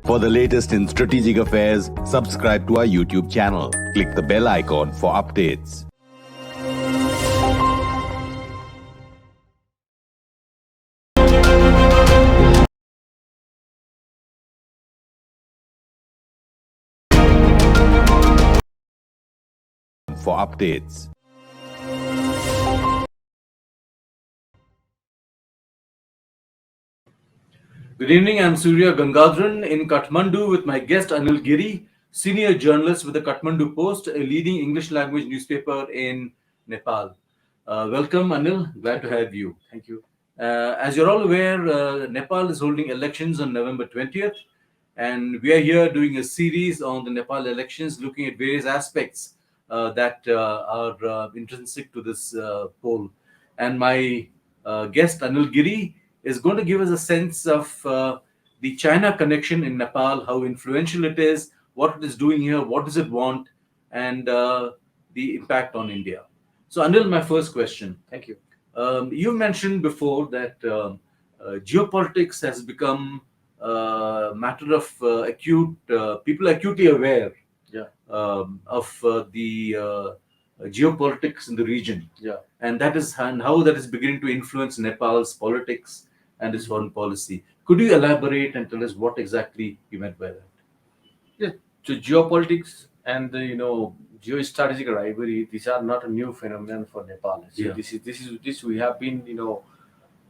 For the latest in strategic affairs, subscribe to our YouTube channel. Click the bell icon for updates. For updates. Good evening, I'm Surya Gangadharan in Kathmandu with my guest Anil Giri, senior journalist with the Kathmandu Post, a leading English language newspaper in Nepal. Welcome, Anil. Glad to have you. Thank you. As you're all aware, Nepal is holding elections on November 20th, and we are here doing a series on the Nepal elections, looking at various aspects that are intrinsic to this poll. And my guest, Anil Giri, is going to give us a sense of the China connection in Nepal, how influential it is, what it is doing here, what does it want, and the impact on India. So, Anil, my first question. Thank you. You mentioned before that geopolitics has become a matter of people acutely aware of the geopolitics in the region. Yeah. And how that is beginning to influence Nepal's politics and its foreign policy. Could you elaborate and tell us what exactly you meant by that? Yeah. So geopolitics and the geostrategic rivalry, these are not a new phenomenon for Nepal. So Yeah. this we have been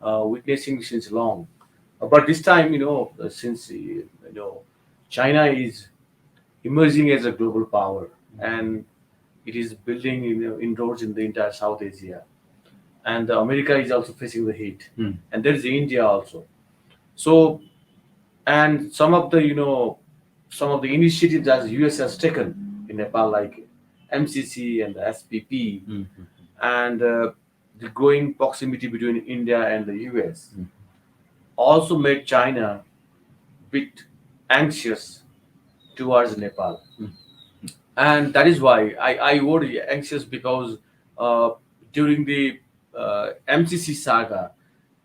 witnessing since long. But this time since China is emerging as a global power, and it is building inroads in the entire South Asia, and America is also facing the heat, and there is India also. So, and some of the initiatives that US has taken in Nepal, like MCC and the SPP, and the growing proximity between India and the US, also made China bit anxious towards Nepal. And that is why I worry anxious, because during the MCC saga,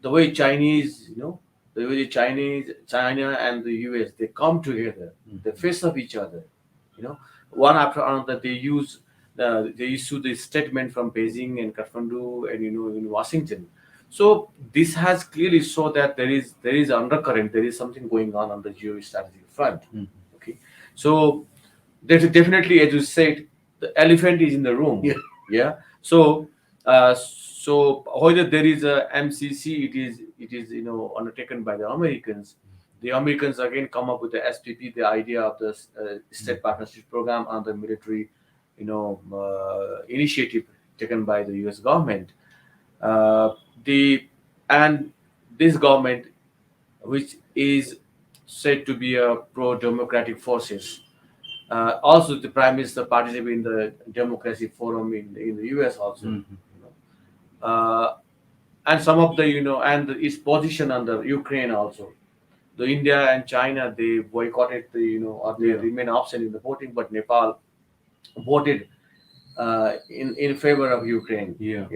the way China and the US, they come together, they face off each other, one after another. They issue the statement from Beijing and Kathmandu and in Washington. So this has clearly shown that there is undercurrent, there is something going on the geostrategic front. Okay, so there's definitely, as you said, the elephant is in the room. Yeah. So, whether there is a MCC, it is undertaken by the Americans. The Americans again come up with the SPP, the idea of the state partnership program and the military, initiative taken by the U.S. government. And this government, which is said to be a pro-democratic forces. Also, the Prime Minister participated in the Democracy Forum in the US also. And some of the, and its position under Ukraine also. The India and China, they boycotted or they remain absent in the voting, but Nepal voted in favor of Ukraine. Yeah.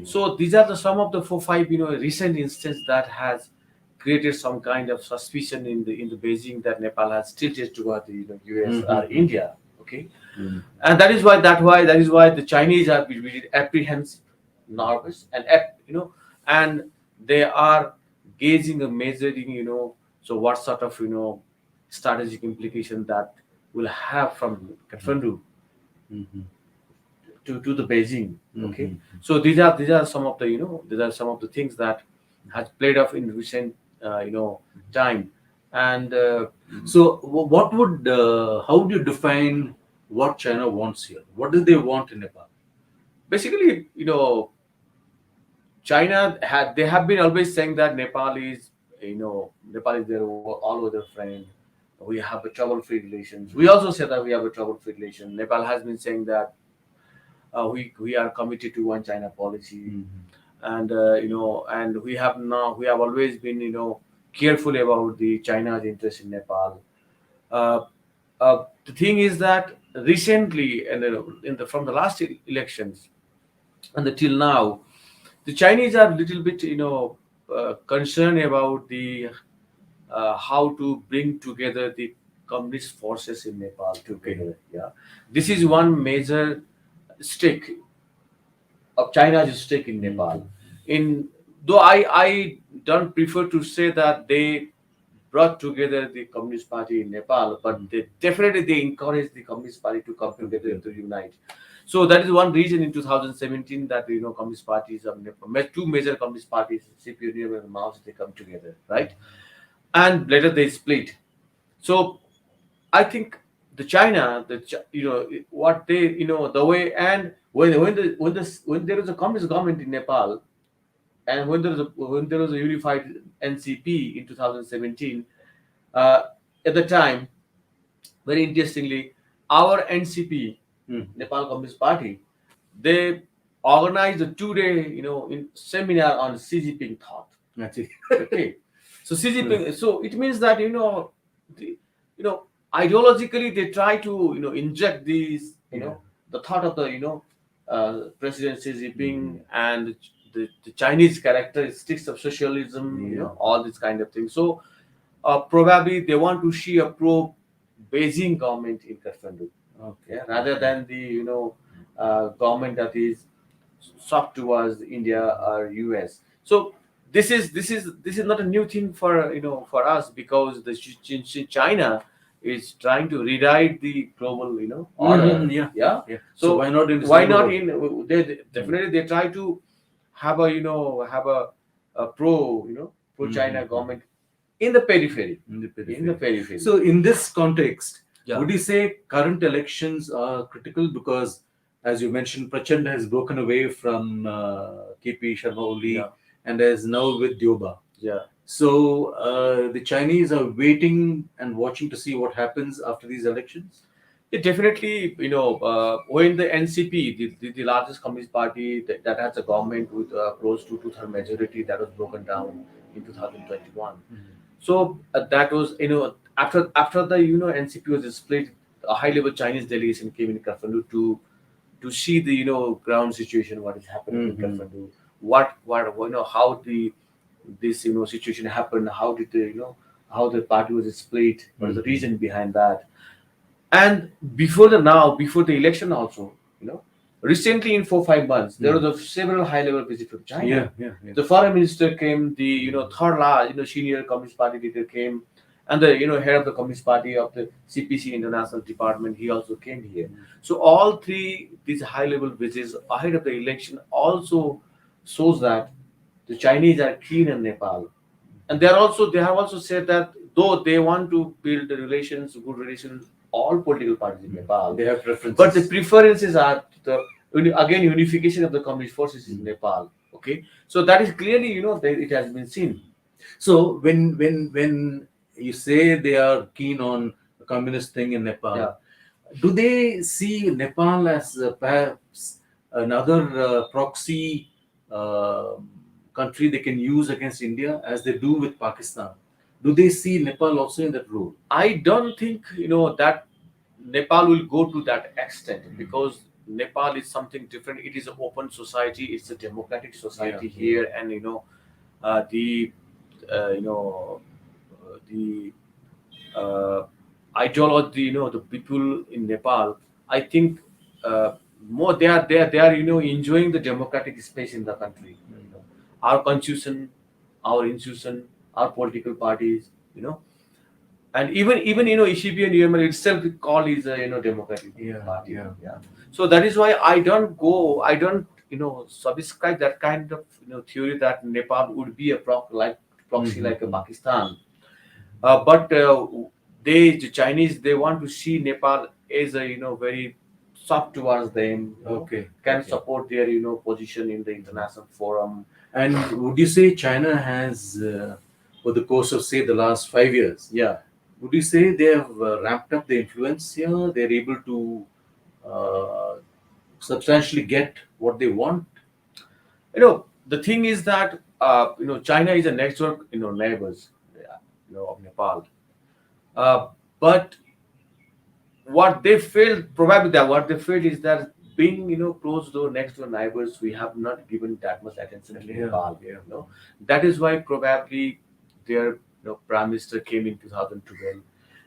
So these are some of the 4-5 recent instances that has created some kind of suspicion in the Beijing that Nepal has tilted toward the US or India. Okay, and that is why the Chinese are really apprehensive, nervous, and and they are gauging and measuring so what sort of strategic implication that will have from Kathmandu to the Beijing. Okay, so these are some of the things that has played off in recent time. And So, how would you define what China wants here? What do they want in Nepal? basically, they have been always saying that Nepal is their all other friend. We have a trouble-free relations. We also say that we have a trouble-free relation. Nepal has been saying that we are committed to one China policy, and and we have always been careful about the China's interest in Nepal. Uh, the thing is that recently, and from the last elections and till now, the Chinese are a little bit concerned about the how to bring together the communist forces in Nepal together. Yeah, this is one major stake of China's stake in Nepal. In though I don't prefer to say that they brought together the Communist Party in Nepal, but they definitely they encouraged the Communist Party to come together to unite. So that is one reason in 2017 that Communist parties of Nepal, two major Communist parties, CPUM and Maoist, they come together, right? And later they split. So I think the China, what they, the way, and when there is a communist government in Nepal, and when there was a unified NCP in 2017, uh, at the time, very interestingly, our NCP, Nepal Communist Party, they organized a 2 day, in seminar on Xi Jinping thought. Actually. Okay, so Xi Jinping. So it means that the, ideologically they try to inject these the thought of the President Xi Jinping and the Chinese characteristics of socialism, all these kind of things. So probably they want to see a pro Beijing government in Kathmandu, okay, rather than the government that is soft towards India or US. So this is not a new thing for for us, because the China is trying to rewrite the global order. Yeah. So why not in why Islamic not world? in they definitely they try to have a have a pro pro China government in the periphery. In the periphery. In the periphery. So, in this context, Yeah. would you say current elections are critical because, as you mentioned, Prachanda has broken away from KP Sharma Oli Yeah. and is now with Deuba. Yeah. So, the Chinese are waiting and watching to see what happens after these elections? It definitely, when the NCP, the largest communist party that has a government with close to two-third majority, that was broken down in 2021. So that was, after the NCP was split, a high-level Chinese delegation came in Kathmandu to see the ground situation, what is happening in Kathmandu, what how this situation happened, how did the how the party was split, what is the reason behind that. And before the election also, recently in 4 5 months, there was several high-level visits from China. Yeah. The foreign minister came, the third large, senior Communist Party leader came, and the head of the Communist Party of the CPC International Department, he also came here. So all three these high-level visits ahead of the election also shows that the Chinese are keen in Nepal, and they have also said that though they want to build the relations, good relations, all political parties in Nepal, They have preferences. but the preferences are again unification of the communist forces in Nepal. Okay, so that is clearly it has been seen. So when you say they are keen on the communist thing in Nepal, Yeah. do they see Nepal as perhaps another proxy country they can use against India as they do with Pakistan? Do they see Nepal also in that role? I don't think that Nepal will go to that extent, because Nepal is something different. It is an open society. It's a democratic society here, and the you know the ideology. The people in Nepal, I think, more they are enjoying the democratic space in the country. Our constitution, our institution, our political parties. And even ECP and UML itself called is a democratic party. Yeah. So that is why I don't subscribe that kind of theory that Nepal would be a proxy like a Pakistan. But the Chinese, they want to see Nepal as a very soft towards them. Can support their position in the international forum. And would you say China has, over the course of say the last 5 years, would you say they have ramped up the influence here? They're able to substantially get what they want? The thing is that China is a network neighbors of Nepal. But what they felt, probably that what they felt is that being close to next door neighbors, we have not given that much attention to Nepal. That is why probably their Prime Minister came in 2012.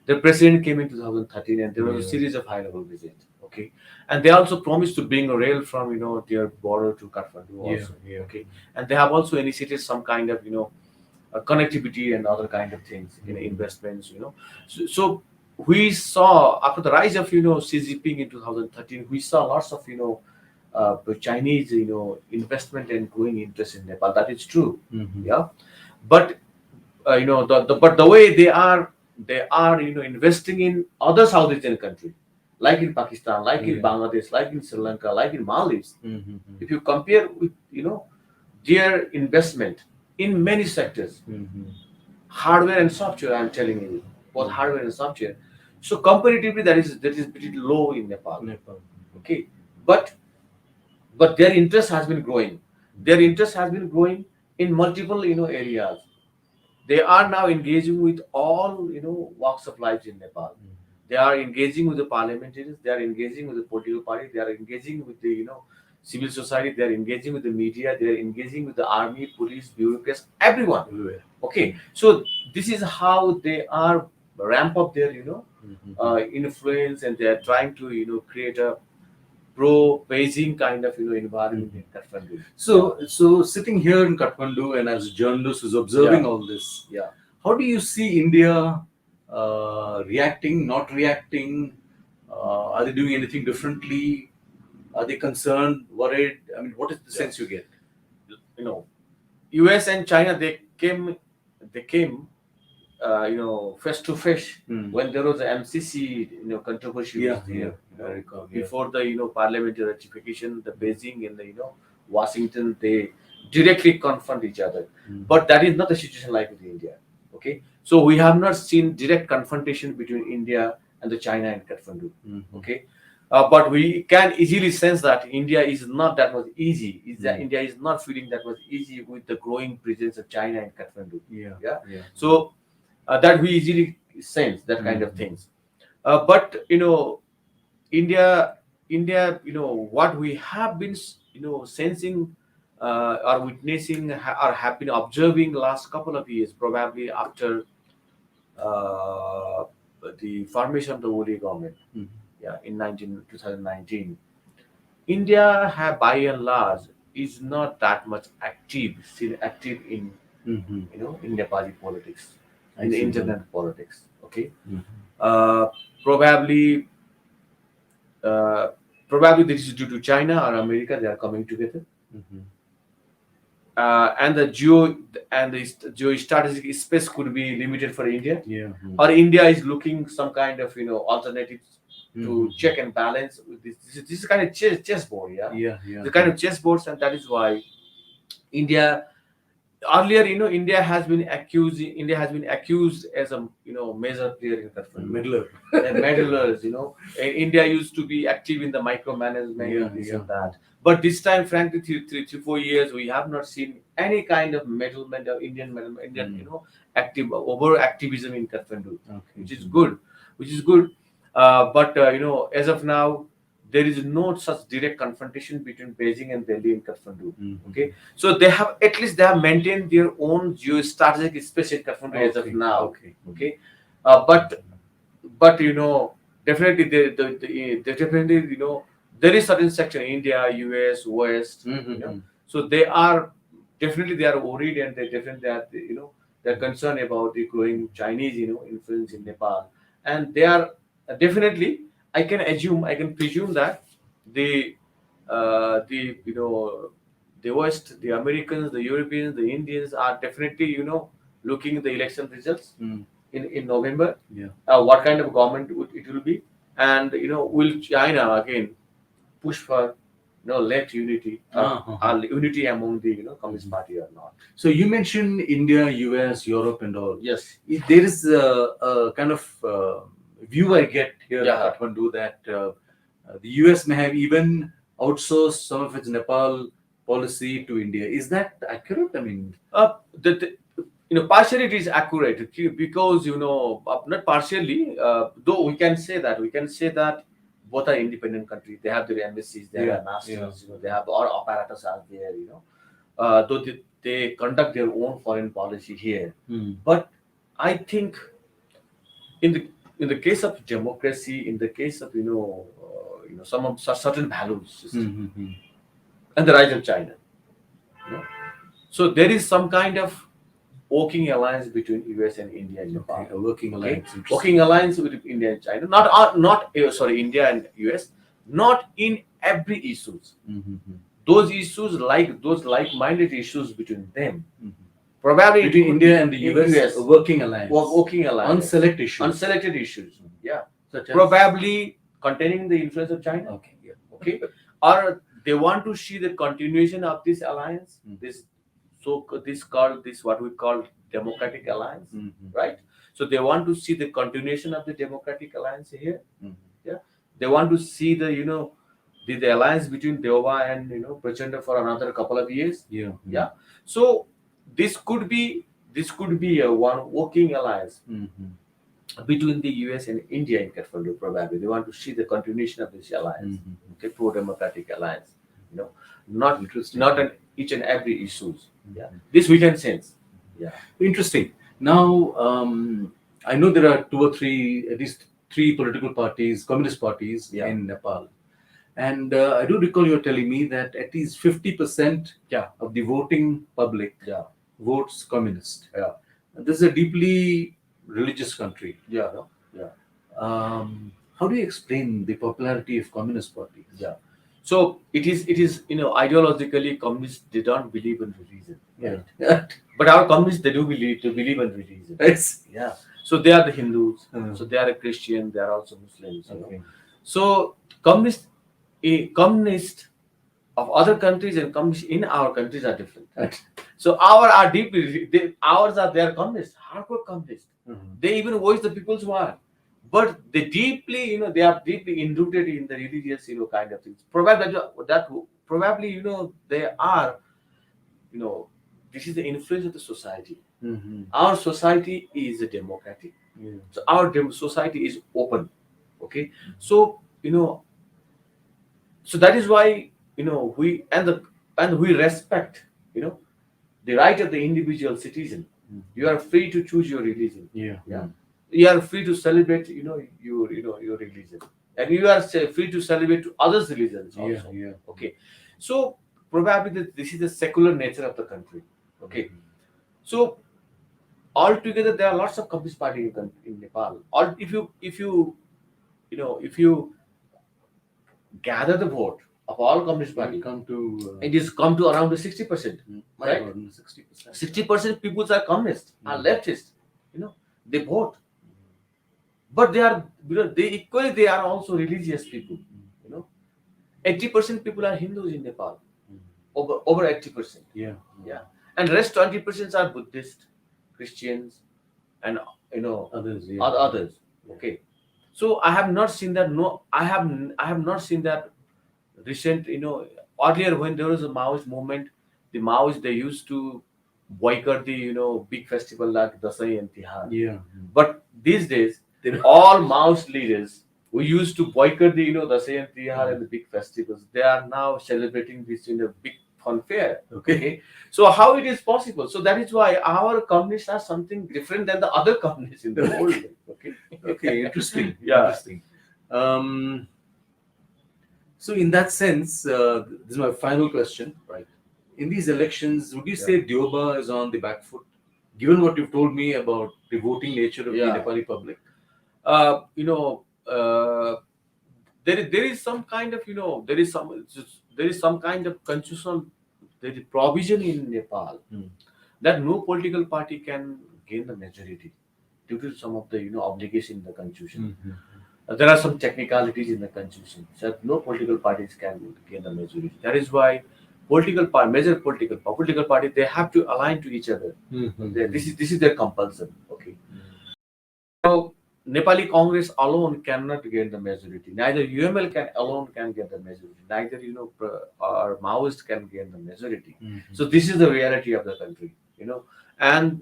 The president came in 2013, and there was a Yeah. series of high-level visits. Okay, and they also promised to bring a rail from their border to Kathmandu also. Yeah. Okay, and they have also initiated some kind of connectivity and other kind of things in investments. So we saw after the rise of Xi Jinping in 2013, we saw lots of Chinese investment and growing interest in Nepal. That is true. Mhm. Yeah, but but the way they are investing in other South Asian countries, like in Pakistan, like in Yeah. Bangladesh, like in Sri Lanka, like in Maldives. Mhm. If you compare with their investment in many sectors, Mhm. hardware and software, I'm telling you, both hardware and software. So comparatively, that is pretty low in Nepal. Nepal. Okay, but their interest has been growing. Their interest has been growing in multiple areas. They are now engaging with all walks of life in Nepal. They are engaging with the parliamentarians. They are engaging with the political party. They are engaging with the civil society. They are engaging with the media. They are engaging with the army, police, bureaucrats, everyone. Everywhere. Okay, so this is how they are ramp up their influence, and they are trying to create a pro Beijing kind of environment in Kathmandu. So sitting here in Kathmandu and as a journalist who's observing Yeah. all this, Yeah. how do you see India reacting, not reacting? Are they doing anything differently? Are they concerned, worried? I mean, what is the sense you get? you know, US and China, they came face to face when there was a MCC controversy Yeah, was there. yeah, I recall, yeah. Before the parliamentary ratification, the Beijing and the Washington, they directly confront each other. But that is not the situation like with India. Okay, so we have not seen direct confrontation between India and the China and Kathmandu. Okay, but we can easily sense that India is not that much easy. Is that India is not feeling that much easy with the growing presence of China in Kathmandu. Yeah, Yeah. yeah. So that we easily sense that kind of things. But India, what we have been, sensing or witnessing or have been observing last couple of years, probably after uh, the formation of the Oli government, yeah, in 2019, India have by and large is not that much still active in in Nepali politics, I in the see. internet politics. Okay, uh, probably uh, probably this is due to China or America. They are coming together, and the geostrategic space could be limited for India, Yeah. or India is looking some kind of alternatives to check and balance with this. This is kind of chessboard, yeah. Yeah, yeah. The kind of chessboards, and that is why India earlier, India has been accused as a major player in Kathmandu. Meddler. Meddlers, India used to be active in the micromanagement, Yeah, this yeah. and that. But this time, frankly, 4 years, we have not seen any kind of meddlement of Indian, active over activism in Kathmandu, Okay. which is good, but as of now, there is no such direct confrontation between Beijing and Delhi in Kathmandu. Okay, so they have maintained their own geostrategic space in Kathmandu as of Okay, now. okay. Okay, but definitely they definitely there is certain section India, US, West, so they are worried, and they definitely are they're concerned about the growing Chinese influence in Nepal, and they are definitely, I can presume that the the West, the Americans, the Europeans, the Indians are definitely looking at the election results in November. Yeah. What kind of government it will be, and will China again push for left unity, or unity among the Communist Party or not? So you mentioned India, US, Europe, and all. Yes. There is a kind of view I get here Yeah. in Kathmandu that the US may have even outsourced some of its Nepal policy to India. Is that accurate? I mean, Partially it is accurate, because not partially, though we can say that both are independent countries. They have their embassies, they Yeah, have nationals, they have our apparatus are there, though they conduct their own foreign policy here. But I think in the case of democracy, in the case of some of certain values system, and the rise of China, you know, so there is some kind of working alliance between US and India and Nepal. Okay, a working alliance. Interesting. Working alliance with India and China, not India and US, not in every issues. Those issues, like those like-minded issues between them, probably Between India and the US, a working alliance. Working alliance On select issues. unselected issues. Yeah, Such as? probably containing the influence of China. Okay, yeah. Okay, or they want to see the continuation of this alliance. This what we call democratic alliance, right? So they want to see the continuation of the democratic alliance here. Yeah, they want to see the alliance between Deuba and Prachanda for another couple of years. Yeah. So this could be a one working alliance between the US and India in Kathmandu. Probably they want to see the continuation of this alliance, okay, pro-democratic alliance. Not Interesting. not an each and every issues. Yeah, this we can sense. Yeah, Interesting. Now, I know there are at least three political parties, communist parties in Nepal. And I do recall you telling me that at least 50% of the voting public votes communist. Yeah. And this is a deeply religious country. yeah. How do you explain the popularity of communist parties? Yeah. So it is ideologically communists, they don't believe in religion. Yeah. But our communists, they believe in religion. Yes. Yeah. So they are the Hindus. So they are a Christian. They are also Muslims. Okay. So communists of other countries and communists in our countries are different. Right. So they are communists, hardcore communists. They even voice the people's war, but they are deeply enrooted in the religious kind of things. Probably they are this is the influence of the society. Our society is democratic. So our society is open. Okay, so so that is why we respect the right of the individual citizen. You are free to choose your religion. Yeah. You are free to celebrate your religion, and you are free to celebrate to others' religions also. Yeah. Okay, so probably this is the secular nature of the country. Okay, so altogether there are lots of communist parties in Nepal. If you gather the vote of all communist parties, it is come to around the 60%. Right? 60%. 60% people are communists, are leftists. They vote, but they are they are also religious people. 80% people are Hindus in Nepal, over 80%. Yeah. And rest 20% are Buddhist, Christians, and Others. Yeah. others. Okay, so I have not seen that. No, I have not seen that recent. Earlier when there was a Maoist movement, the Maoists, they used to boycott the big festival like Dasai and Tihar. Yeah. But these days, all Maoist leaders who used to boycott the Dasai and Tihar and the big festivals, they are now celebrating this in a big fun fair. Okay, so how it is possible? So that is why our communists are something different than the other communists in the world. Okay. Interesting. Yeah. Interesting. So in that sense, this is my final question. Right. In these elections, would you say Deuba is on the back foot, given what you've told me about the voting nature of the Nepali public? There is some kind of there is some kind of constitutional provision in Nepal that no political party can gain the majority due to some of the obligation in the constitution. There are some technicalities in the constitution, so no political parties can gain the majority. That is why major political party, they have to align to each other. This is their compulsion. Okay. So Nepali Congress alone cannot get the majority. Neither UML alone can get the majority. Neither our Maoist can get the majority. So this is the reality of the country. And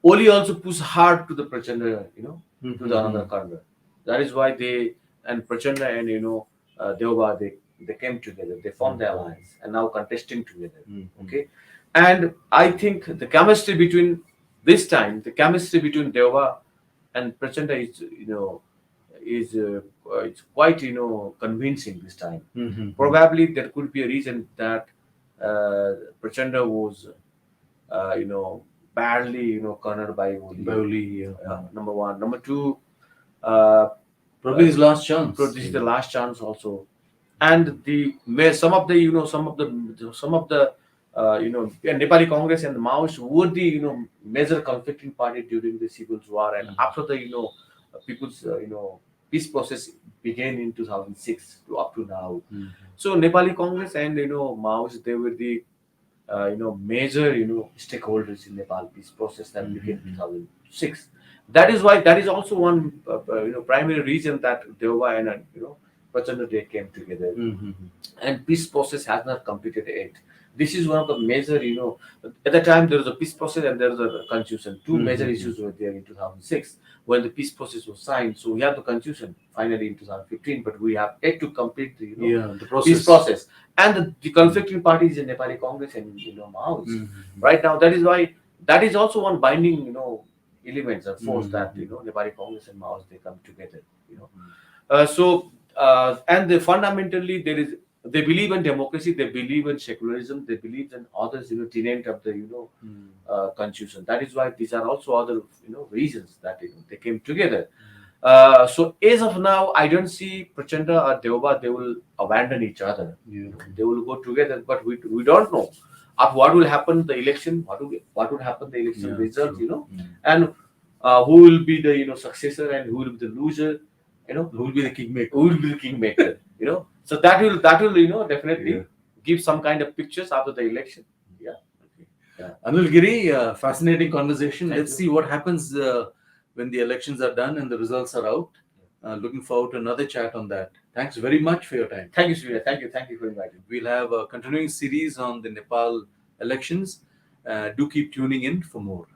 Oli also pushed hard to the Prachanda, to the another corner. That is why Prachanda and Deuba, they came together. They formed the alliance and now contesting together. Okay, and I think the chemistry between This time, the chemistry between Deuba and Prachanda is, is it's quite, convincing this time. Probably there could be a reason that Prachanda was, badly, cornered by Oli. Number one. Number two, uh, Probably his last chance. so this is the last chance also, and some of the Nepali Congress and the Maoists were the major conflicting party during the civil war, and after the people's peace process began in 2006 to up to now. So Nepali Congress and Maoists, they were the major stakeholders in Nepal peace process that began in 2006. That is also one primary reason that Deuba and Prachanda they came together, and peace process has not completed yet. This is one of the major, at the time there was a peace process and there was a constitution. Two major issues were there in 2006 when the peace process was signed. So we have the constitution finally in 2015, but we have yet to complete the the process. peace process. And the conflicting parties in Nepali Congress and Maoist. Right now, that is also one binding elements or force that Nepali Congress and Maoist they come together. And fundamentally they believe in democracy, they believe in secularism, they believe in others tenet of the constitution. That is why these are also other reasons that they came together. So as of now, I don't see Prachanda or Deuba they will abandon each other. They will go together, but we don't know of what will happen the election, what would happen the election result, and who will be the successor and who will be the loser, who will be the kingmaker. Who will be the kingmaker, So that will definitely give some kind of pictures after the election. Anil Giri, fascinating conversation. Let's see what happens when the elections are done and the results are out. Looking forward to another chat on that. Thanks very much for your time. Thank you, Surya. Thank you for inviting. We'll have a continuing series on the Nepal elections. Do keep tuning in for more.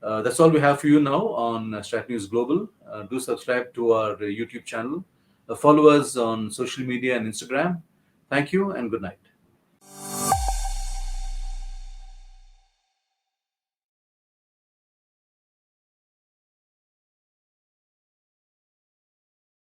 That's all we have for you now on Strat News Global. Do subscribe to our YouTube channel. Follow us on social media and Instagram. Thank you and good night.